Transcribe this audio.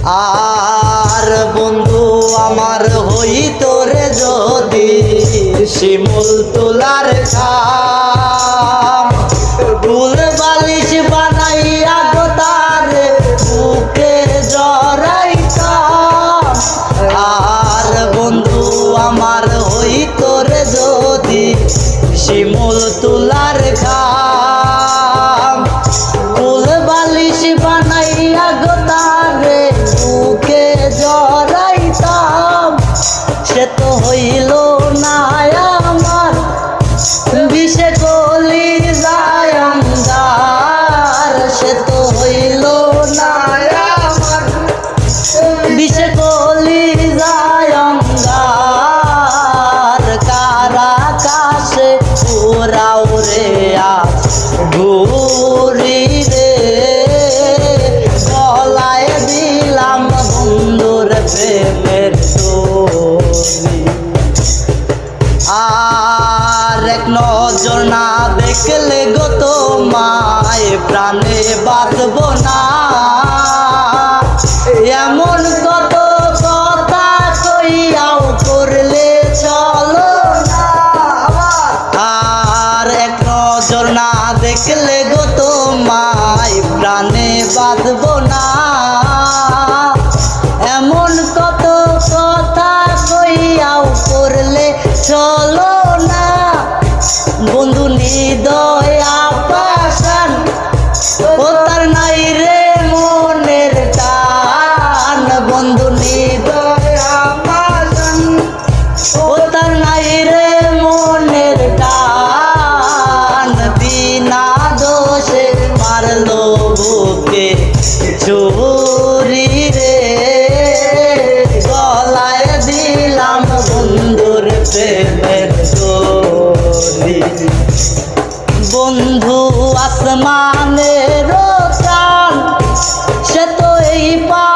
আর বন্ধু আমার হইত রে যদি শিমুল তোলার কাম, ফুল বালিশ বানাইয়া গো তারে বুকে জড়াইতাম। আর বন্ধু আমার হইত রে যদি শিমুল তোলার কাম, ফুল বালিশ বানাইয়া গো তারে বুকে জড়াইতাম। সে তো হইল না আমার বিষে কলি যায় আন্দার, সে তো হইল না আমার বিষে কলি যায় আন্দার। কারা কাশে উড়াও রে আজ ঘুরি রে, গলায় দিলাম বন্ধুর প্রেমের দড়ি। আর এক নজর না দেখলে গো তোমায় প্রাণে বাঁচব না, এমন কত কথা কইয়াও করলে চলো না। আর এক নজর না দেখলে গো তোমায় প্রাণে বাঁচব না, এমন কত কথা কইয়াও করলে চলো না। বন্ধু হৃদয় আপাশান ও তার নাই রে মনের টান, বন্ধু হৃদয় আপাশান ও তার নাই রে মনের টান। বিনা দোষে মারলো বুকে ছুরি রে, গলায় দিলাম বন্ধুর প্রেমের দড়ি। বন্ধু আসমানের প্রাণ সে তো এই পা